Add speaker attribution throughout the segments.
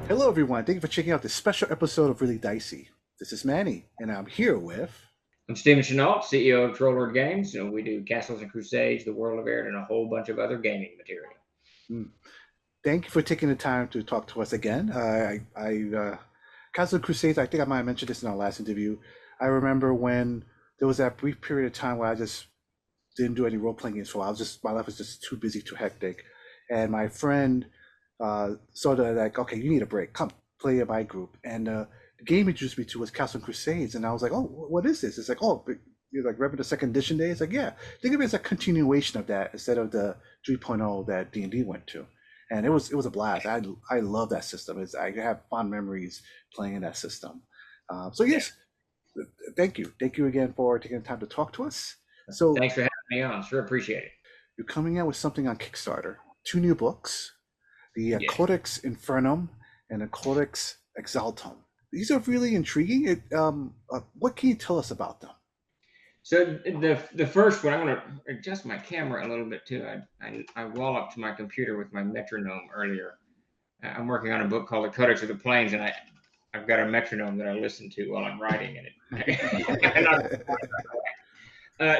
Speaker 1: Hello, everyone. Thank you for checking out this special episode of Really Dicey. This is Manny, and I'm here with.
Speaker 2: I'm Stephen Chenault, CEO of Trollord Games, and we do Castles and Crusades, The World of Air, and a whole bunch of other gaming material.
Speaker 1: Hmm, Thank you for taking the time to talk to us again. Castles Crusades. I think I might have mentioned this in our last interview. I remember when there was that brief period of time where I just didn't do any role playing games for a while. My life was just too busy, too hectic, and my friend sort of like, okay, you need a break. Come play in my group, and the game introduced me to was Castle Crusades, and I was like, oh, what is this? It's like, oh, but you're like remember the second edition days? Like, yeah, think of it as a continuation of that instead of the 3.0 that D&D went to, and it was a blast. I love that system. I have fond memories playing in that system. So
Speaker 2: Yeah.
Speaker 1: yes, thank you again for taking the time to talk to us. So
Speaker 2: Thanks for having me on. Sure appreciate it.
Speaker 1: you're coming out with something on Kickstarter, two new books, the
Speaker 2: Yes.
Speaker 1: Codex Infernum and the Codex Exaltum. These are really intriguing. What can you tell us about them?
Speaker 2: So the first one, I'm going to adjust my camera a little bit too. I walloped my computer with my metronome earlier. I'm working on a book called The Codex of the Plains, and I've got a metronome that I listen to while I'm writing in it.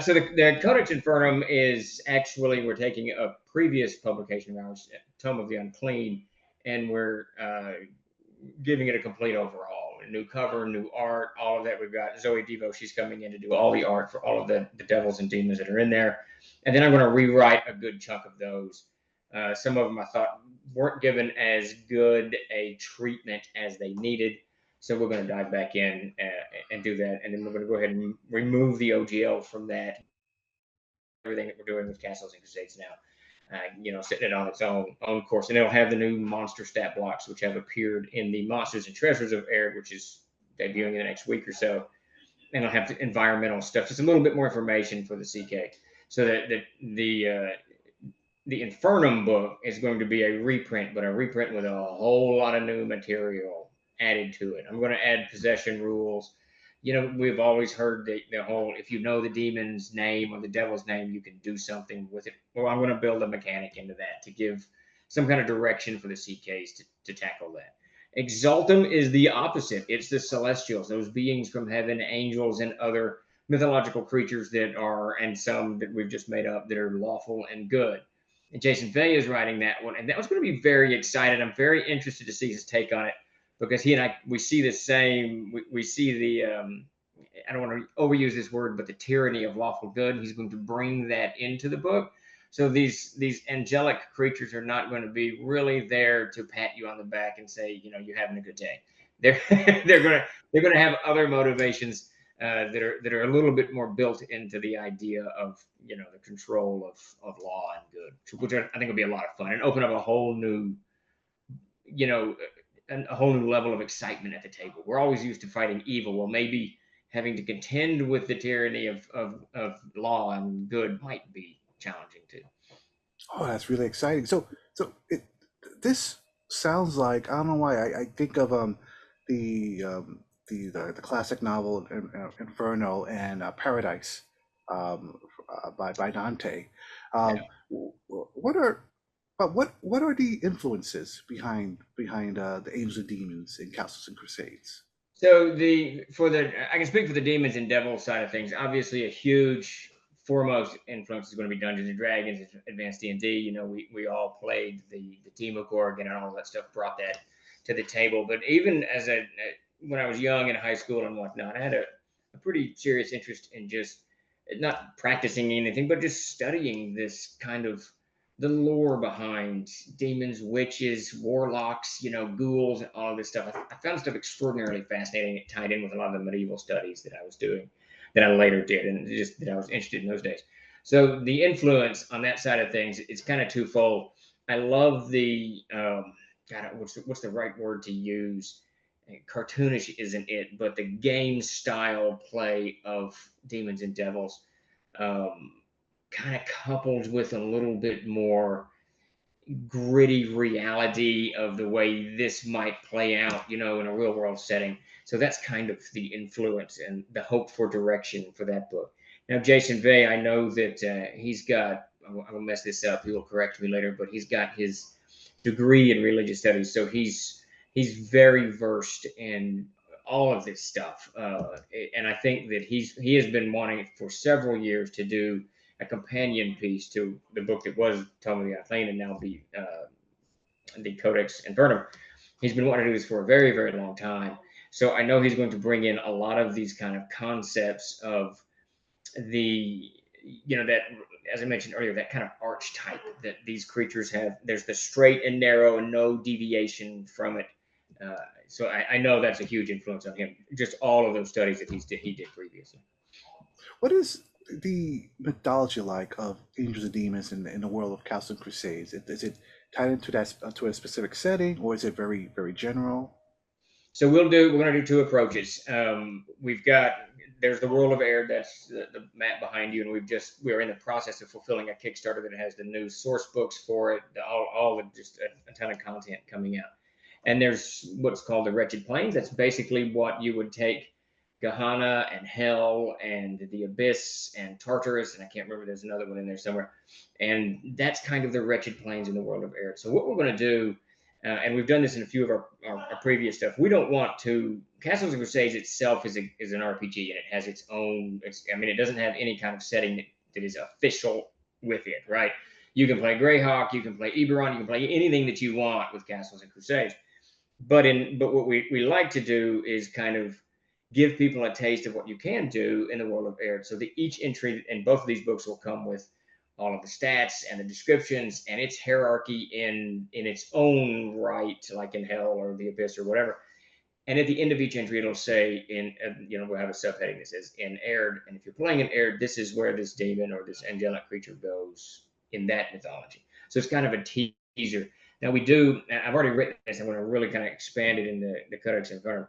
Speaker 2: So the Codex Infernum is actually, we're taking a previous publication of ours, Tome of the Unclean, and we're giving it a complete overhaul. A new cover, new art, all of that. We've got Zoe Devo. She's coming in to do all the art for all of the devils and demons that are in there. And then I'm going to rewrite a good chunk of those. Some of them I thought weren't given as good a treatment as they needed. So we're going to dive back in and do that. And then we're going to go ahead and remove the OGL from that. Everything that we're doing with Castles and Crusades now. Sitting it on its own course, and it'll have the new monster stat blocks, which have appeared in the Monsters and Treasures of Air, which is debuting in the next week or so, and it'll have the environmental stuff, just a little bit more information for the CK. So that the Infernum book is going to be a reprint, but a reprint with a whole lot of new material added to it. I'm going to add possession rules. We've always heard the whole, if you know the demon's name or the devil's name, you can do something with it. Well, I'm going to build a mechanic into that to give some kind of direction for the CKs to tackle that. Exaltum is the opposite. It's the celestials, those beings from heaven, angels, and other mythological creatures and some that we've just made up that are lawful and good. And Jason Fay is writing that one, and that was going to be very excited. I'm very interested to see his take on it because he and we see the same. We see the I don't want to overuse this word, but the tyranny of lawful good. He's going to bring that into the book. So these angelic creatures are not going to be really there to pat you on the back and say, you're having a good day. They're they're gonna have other motivations that are a little bit more built into the idea of the control of law and good, which I think will be a lot of fun and open up a whole new you know a whole new level of excitement at the table. We're always used to fighting evil. Well, maybe having to contend with the tyranny of law and good might be challenging too.
Speaker 1: Oh, that's really exciting. This sounds like I don't know why I think of the the classic novel Inferno and Paradise by Dante. Um,
Speaker 2: Yeah.
Speaker 1: what are what are the influences behind the Angels and Demons in Castles and Crusades?
Speaker 2: So I can speak for the demons and devil side of things. Obviously, a huge foremost influence is going to be Dungeons and Dragons, Advanced D&D. We all played the Team of Gorgon and all that stuff. Brought that to the table. But even when I was young in high school and whatnot, I had a pretty serious interest in just not practicing anything, but just studying this kind of the lore behind demons, witches, warlocks, ghouls, and all of this stuff. I found stuff extraordinarily fascinating. It tied in with a lot of the medieval studies that I was doing, that I later did, and just that I was interested in those days. So the influence on that side of things, it's kind of twofold. I love the God, what's the right word to use? Cartoonish isn't it, but the game style play of demons and devils, um, kind of coupled with a little bit more gritty reality of the way this might play out, in a real world setting. So that's kind of the influence and the hope for direction for that book. Now, Jason Vey, I know that he's got, I will mess this up, he will correct me later, but he's got his degree in religious studies. So he's very versed in all of this stuff, and I think that he has been wanting for several years to do a companion piece to the book that was Tome of the Unclean and now the Codex Infernum. He's been wanting to do this for a very, very long time. So I know he's going to bring in a lot of these kind of concepts of the, that, as I mentioned earlier, that kind of archetype that these creatures have. There's the straight and narrow and no deviation from it. So I know that's a huge influence on him. Just all of those studies that he did previously.
Speaker 1: What is the mythology like of angels and demons in the world of Castles Crusades? Is it tied into that to a specific setting, or is it very very general?
Speaker 2: So we're going to do two approaches. We've got, there's the World of Air, that's the map behind you, and we're in the process of fulfilling a Kickstarter that has the new source books for it, all just a ton of content coming out. And there's what's called the Wretched Plains. That's basically what you would take Gehenna and Hell and the Abyss and Tartarus, and I can't remember, there's another one in there somewhere. And that's kind of the Wretched Plains in the World of Air. So what we're going to do, and we've done this in a few of our previous stuff. We don't want to. Castles and Crusades itself is an RPG, and it has its own. It doesn't have any kind of setting that is official with it, right? You can play Greyhawk, you can play Eberron, you can play anything that you want with Castles and Crusades. But what we like to do is kind of give people a taste of what you can do in the World of Air. So each entry in both of these books will come with all of the stats and the descriptions and its hierarchy in its own right, like in Hell or the Abyss or whatever. And at the end of each entry, it'll say we'll have a subheading that says in Aird. And if you're playing in Aird, this is where this demon or this angelic creature goes in that mythology. So it's kind of a teaser. Now I've already written this. I'm going to really kind of expand it in the Codex Infernum.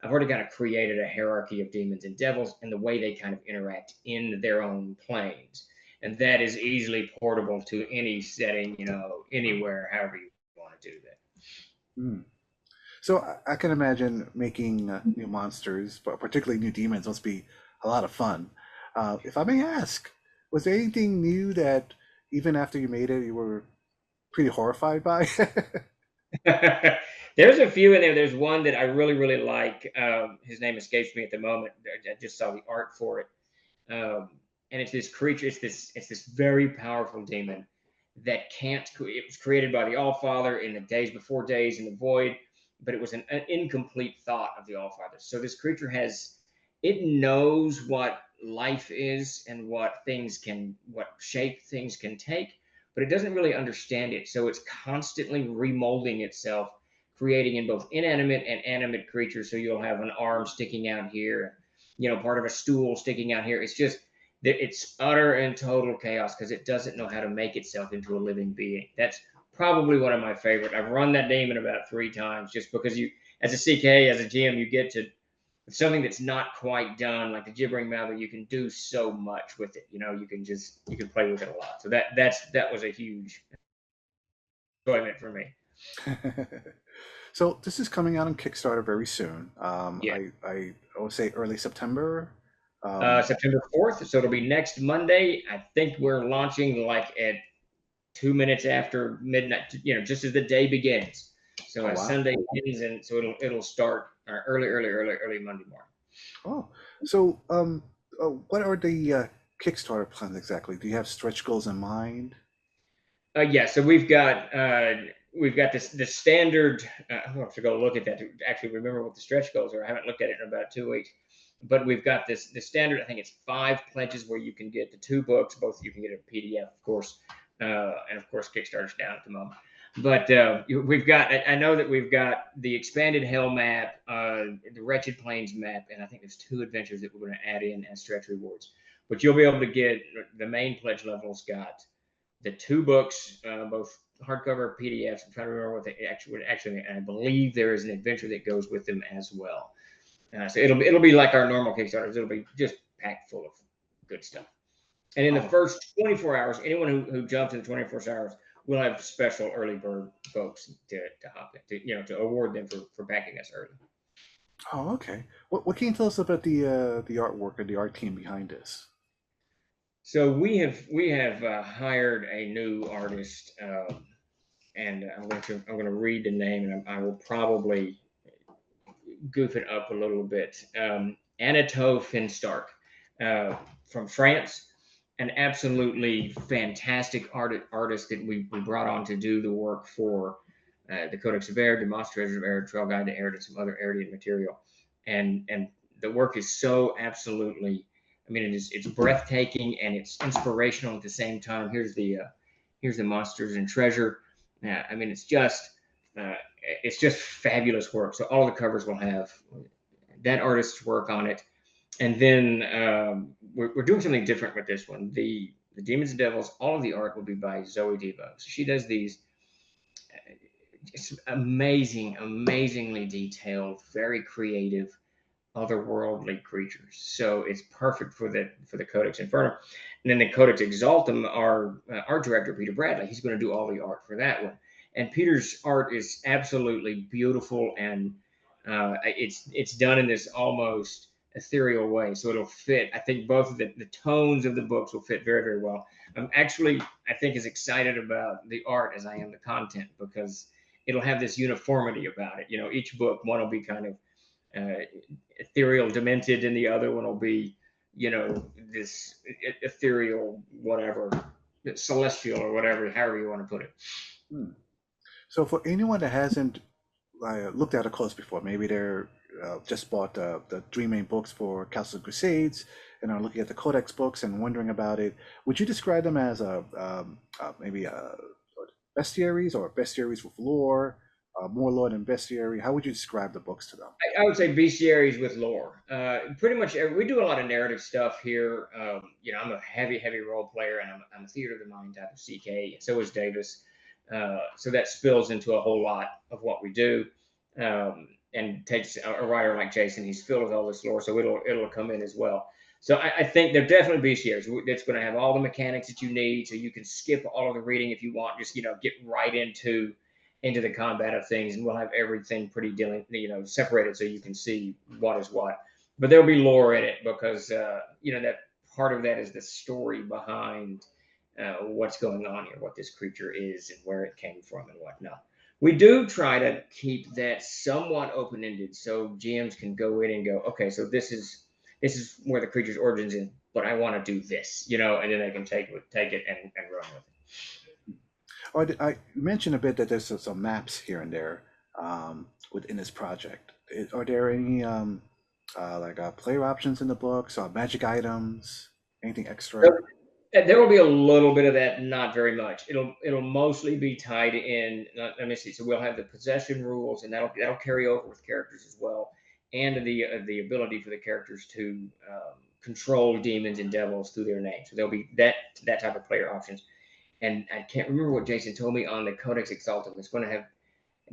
Speaker 2: I've already kind of created a hierarchy of demons and devils and the way they kind of interact in their own planes. And that is easily portable to any setting, anywhere, however you want to do that.
Speaker 1: Mm. So I can imagine making new monsters, but particularly new demons, must be a lot of fun. If I may ask, was there anything new that even after you made it, you were pretty horrified by?
Speaker 2: There's a few in there. There's one that I really, really like. His name escapes me at the moment. I just saw the art for it. And it's this creature. It's this very powerful demon that can't. It was created by the Allfather in the days before days in the void, but it was an incomplete thought of the Allfather. So this creature it knows what life is and what shape things can take, but it doesn't really understand it. So it's constantly remolding itself, creating in both inanimate and animate creatures. So you'll have an arm sticking out here, part of a stool sticking out here. It's utter and total chaos because it doesn't know how to make itself into a living being. That's probably one of my favorite. I've run that demon about 3 times just because as a CK, as a GM, you get to something that's not quite done, like the gibbering mouth, you can do so much with it. You can play with it a lot. So that was a huge enjoyment for me.
Speaker 1: So this is coming out on Kickstarter very soon.
Speaker 2: Yeah.
Speaker 1: I would say early September.
Speaker 2: September 4th. So it'll be next Monday. I think we're launching like at 2 minutes after midnight, just as the day begins. So
Speaker 1: wow.
Speaker 2: Sunday ends, and so it'll start early Monday morning.
Speaker 1: Oh, so what are the Kickstarter plans exactly? Do you have stretch goals in mind?
Speaker 2: Yeah, so we've got the standard. I have to go look at that to actually remember what the stretch goals are. I haven't looked at it in about 2 weeks, but we've got the standard. I think it's 5 pledges where you can get the 2 books. Both you can get a PDF, of course, and of course Kickstarter's down at the moment. But we've got. I know that we've got the expanded Hell map, the Wretched Plains map, and I think there's 2 adventures that we're going to add in as stretch rewards. But you'll be able to get the main pledge level's got the 2 books, both hardcover PDFs. I'm trying to remember what they actually. And I believe there is an adventure that goes with them as well. So it'll be like our normal Kickstarters. It'll be just packed full of good stuff. And in the first 24 hours, anyone who jumps in the 24 hours will have special early bird folks to hop in, to award them for backing us early.
Speaker 1: Oh, okay. What can you tell us about the artwork or the art team behind this?
Speaker 2: So we have hired a new artist. and I'm going to read the name, and I will probably goof it up a little bit. Anatole Finstark, from France, an absolutely fantastic artist that we brought on to do the work for the Codex of Air, the Monster Treasures of Air, Trail Guide to Air, and some other Arian material. And the work is so absolutely, I mean, it's breathtaking and it's inspirational at the same time. Here's the Monsters and Treasure. I mean, uh, it's just fabulous work. So all the covers will have that artist's work on it. And then we're doing something different with this one. The Demons and Devils, all of the art will be by Zoe Devo. So she does these just amazingly detailed, very creative, otherworldly creatures. So it's perfect for the Codex Infernum. And then the Codex Exaltum, our art director Peter Bradley, he's going to do all the art for that one. And Peter's art is absolutely beautiful, and it's done in this almost ethereal way. So it'll fit. I think both of the tones of the books will fit very well. I'm actually, I think, as excited about the art as I am the content, because it'll have this uniformity about it. Each book, one will be kind of uh, ethereal, demented, and the other one will be, this ethereal, whatever, celestial or whatever, however you want to put it.
Speaker 1: Hmm. So for anyone that hasn't looked at a course before, maybe they're just bought the three main books for Castles Crusades and are looking at the Codex books and wondering about it, would you describe them as maybe bestiaries or bestiaries with lore, more lore than bestiary? How would you describe the books to them?
Speaker 2: I would say bestiaries with lore. Pretty much, we do a lot of narrative stuff here. I'm a heavy role player, and I'm a theater of the mind type of CK. So is Davis. So that spills into a whole lot of what we do, and takes a writer like Jason. He's filled with all this lore, so it'll come in as well. So I think they're definitely bestiaries. That's going to have all the mechanics that you need, so you can skip all of the reading if you want. Just get right into the combat of things, and we'll have everything pretty dealing, separated so you can see what is what. But there'll be lore in it, because that part of that is the story behind what's going on here, what this creature is, and where it came from, and whatnot. We do try to keep that somewhat open ended, so GMs can go in and go, okay, so this is where the creature's origins is, but I want to do this, and then they can take it and run with it.
Speaker 1: Or I mentioned a bit that there's some maps here and there within this project. Are there any player options in the books or magic items? Anything extra?
Speaker 2: There will be a little bit of that, not very much. It'll mostly be tied in. Let me see. So we'll have the possession rules, and that'll carry over with characters as well, and the ability for the characters to control demons and devils through their name. So there'll be that type of player options. And I can't remember what Jason told me on the Codex Exaltum. It's going to have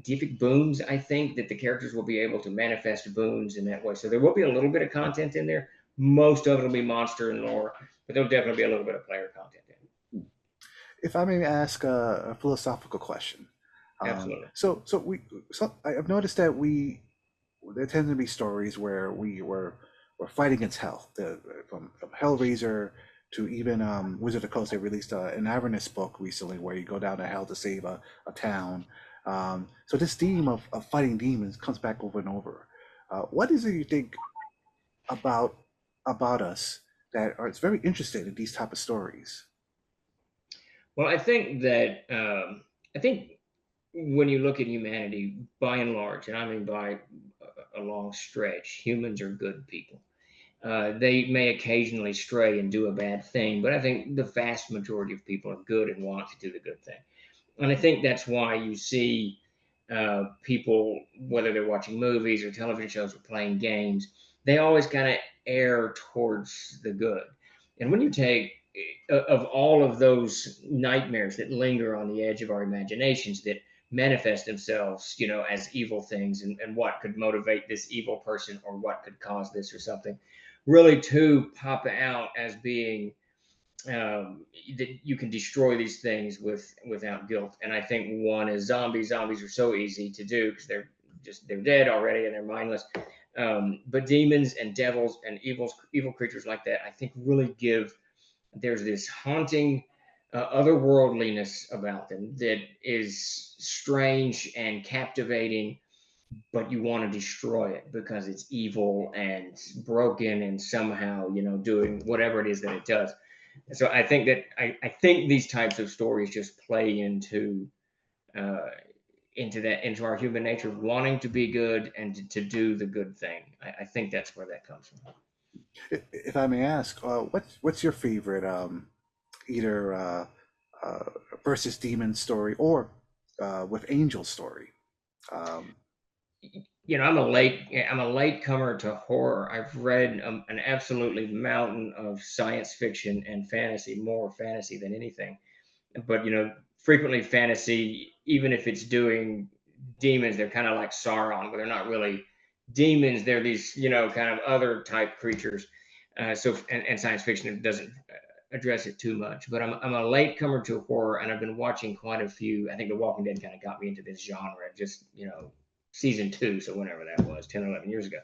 Speaker 2: deific boons. I think that the characters will be able to manifest boons in that way. So there will be a little bit of content in there. Most of it will be monster and lore, but there'll definitely be a little bit of player content in it.
Speaker 1: If I may ask a philosophical question.
Speaker 2: Absolutely.
Speaker 1: So I've noticed that there tend to be stories where we're fighting against hell, from Hellraiser to even Wizard of the Coast. They released an Avernus book recently where you go down to hell to save a town. So this theme of fighting demons comes back over and over. What is it you think about us that are it's very interested in these type of stories?
Speaker 2: Well, I think when you look at humanity, by and large, and I mean by a long stretch, humans are good people. They may occasionally stray and do a bad thing, but I think the vast majority of people are good and want to do the good thing. And I think that's why you see people, whether they're watching movies or television shows or playing games, they always kind of err towards the good. And when you take of all of those nightmares that linger on the edge of our imaginations that manifest themselves, as evil things, and what could motivate this evil person, or what could cause this or something, really two pop out as being that you can destroy these things without guilt. And I think one is zombies. Zombies are so easy to do because they're dead already and they're mindless. But demons and devils and evil creatures like that, I think, really give there's this haunting otherworldliness about them that is strange and captivating, but you want to destroy it because it's evil and broken and somehow, doing whatever it is that it does. So I think that I think these types of stories just play uh, into our human nature, wanting to be good and to do the good thing. I think that's where that comes from.
Speaker 1: If I may ask, what's your favorite either uh, versus demon story or with angel story? Um,
Speaker 2: I'm a late comer to horror. I've read an absolutely mountain of science fiction and fantasy, more fantasy than anything. But frequently fantasy, even if it's doing demons, they're kind of like Sauron, but they're not really demons. They're these kind of other type creatures. And science fiction doesn't address it too much. But I'm a late comer to horror, and I've been watching quite a few. I think The Walking Dead kind of got me into this genre, just season 2, so whenever that was, 10 or 11 years ago.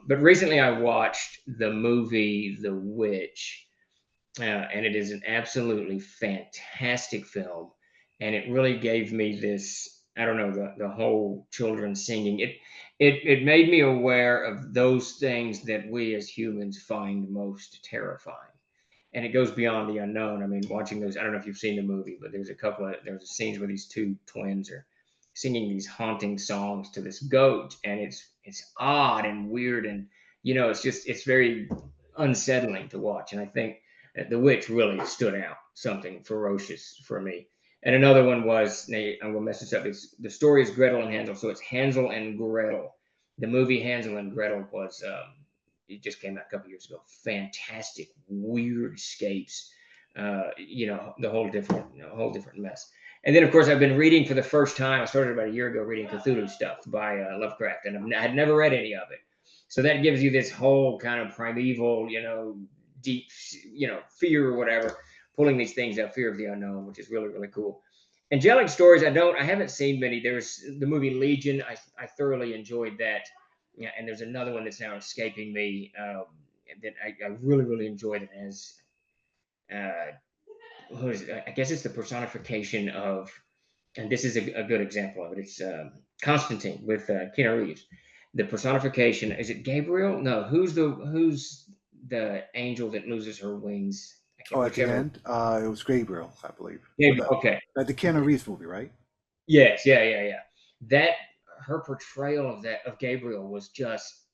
Speaker 2: But recently I watched the movie The Witch, and it is an absolutely fantastic film, and it really gave me this, I don't know, the whole children singing it made me aware of those things that we as humans find most terrifying, and it goes beyond the unknown. I mean, watching those, I don't know if you've seen the movie, but there's scenes where these two twins are singing these haunting songs to this goat, and it's odd and weird, and it's very unsettling to watch. And I think The Witch really stood out, something ferocious for me. And another one was, I'm gonna mess this up. It's the story is Gretel and Hansel, so it's Hansel and Gretel. The movie Hansel and Gretel was it just came out a couple years ago. Fantastic, weird escapes. The whole different mess. And then, of course, I've been reading for the first time. I started about a year ago reading Cthulhu stuff by Lovecraft, and I had never read any of it. So that gives you this whole kind of primeval, deep, fear or whatever, pulling these things out, fear of the unknown, which is really, really cool. Angelic stories, I haven't seen many. There's the movie Legion. I thoroughly enjoyed that. Yeah, and there's another one that's now escaping me, that I really, really enjoyed. It as uh, who is it? I guess it's the personification of, and this is a good example of it. It's Constantine with Keanu Reeves. The personification, is it Gabriel? No, who's the angel that loses her wings? I can't,
Speaker 1: oh, at the
Speaker 2: whichever.
Speaker 1: end, it was Gabriel, I believe. With
Speaker 2: Gabriel. Okay.
Speaker 1: the Keanu Reeves movie, right?
Speaker 2: Yes. Yeah. Yeah. Yeah. That Her portrayal of Gabriel was just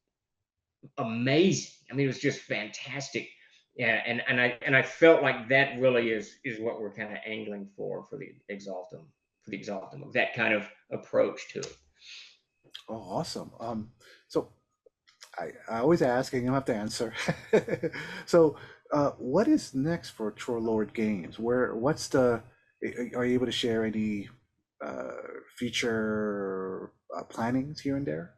Speaker 2: amazing. I mean, it was just fantastic. Yeah, and I felt like that really is what we're kind of angling for the Exaltum, that kind of approach to it.
Speaker 1: Oh, awesome. So I always ask, and you don't have to answer. So, what is next for Troll Lord Games? What's are you able to share any uh, future plannings here and there?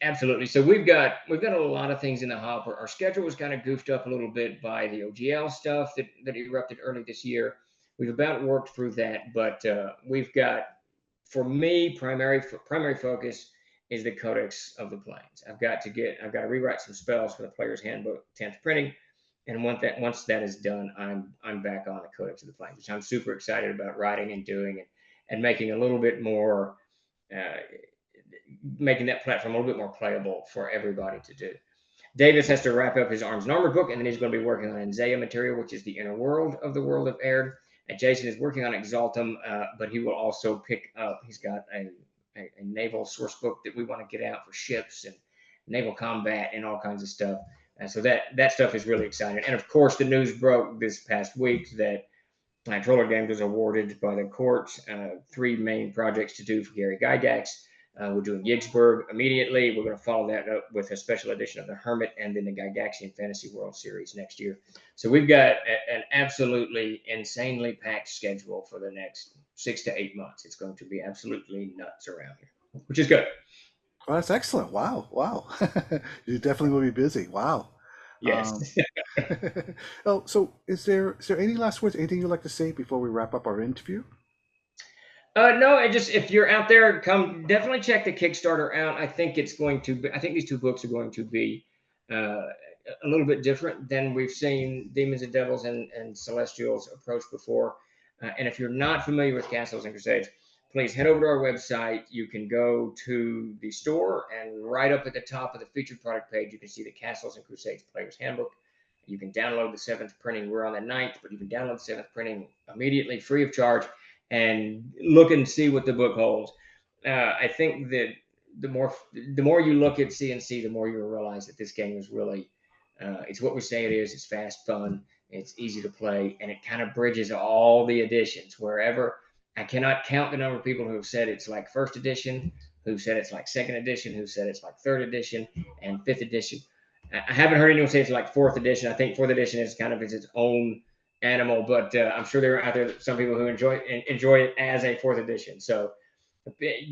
Speaker 2: Absolutely. So we've got a lot of things in the hopper. Our schedule was kind of goofed up a little bit by the OGL stuff that erupted early this year. We've about worked through that, but we've got, for me, primary focus is the Codex of the Planes. I've got to rewrite some spells for the Player's Handbook 10th printing, and once that is done, I'm back on the Codex of the Planes, which I'm super excited about writing and doing, and making a little bit more. Uh, Making that platform a little bit more playable for everybody to do. Davis has to wrap up his Arms and Armor book, and then he's going to be working on Enzea material, which is the inner world of the world of Aird. And Jason is working on Exaltum, but he will also pick up. He's got a naval source book that we want to get out for ships and naval combat and all kinds of stuff. And so that stuff is really exciting. And of course, the news broke this past week that Troller Games was awarded by the court 3 main projects to do for Gary Gygax. We're doing Yigsburg immediately. We're going to follow that up with a special edition of The Hermit and then the Gygaxian Fantasy World Series next year. So we've got an absolutely insanely packed schedule for the next 6 to 8 months. It's going to be absolutely nuts around here, which is good.
Speaker 1: Well, that's excellent. Wow, wow. You definitely will be busy. Wow.
Speaker 2: Yes.
Speaker 1: Um, oh, so is there any last words? Anything you'd like to say before we wrap up our interview?
Speaker 2: No, and just if you're out there, come definitely check the Kickstarter out. I think it's going to be. I think these 2 books are going to be uh, a little bit different than we've seen Demons and Devils and Celestials approach before. And if you're not familiar with Castles and Crusades, please head over to our website. You can go to the store, and right up at the top of the featured product page, you can see the Castles and Crusades Player's Handbook. You can download the 7th printing. We're on the 9th, but you can download the 7th printing immediately, free of charge, and look and see what the book holds. I think that the more you look at CNC, the more you'll realize that this game is really it's what we say it is. It's fast, fun, it's easy to play, and it kind of bridges all the editions. Wherever I cannot count the number of people who have said it's like first edition, who said it's like second edition, who said it's like third edition and fifth edition. I haven't heard anyone say it's like fourth edition. I think fourth edition is kind of its own animal, but I'm sure there are out there some people who enjoy it as a fourth edition. So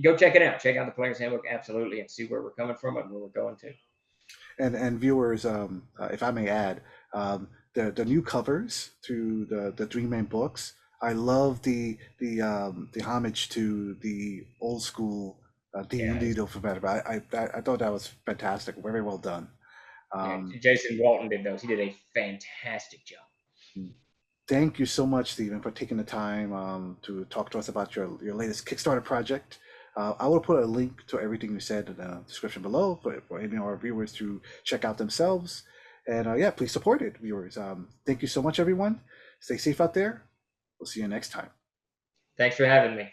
Speaker 2: go check it out. Check out the Player's Handbook, absolutely, and see where we're coming from and where we're going to.
Speaker 1: And viewers, if I may add, the new covers to the Dreamland books. I love the homage to the old school D&D
Speaker 2: Yeah,
Speaker 1: for better. But I thought that was fantastic. Very well done.
Speaker 2: yeah.
Speaker 1: Um,
Speaker 2: Jason Walton did those. He did a fantastic job.
Speaker 1: Thank you so much, Stephen, for taking the time to talk to us about your latest Kickstarter project. I will put a link to everything you said in the description below for any of our viewers to check out themselves. And yeah, please support it, viewers. Thank you so much, everyone. Stay safe out there. We'll see you next time.
Speaker 2: Thanks for having me.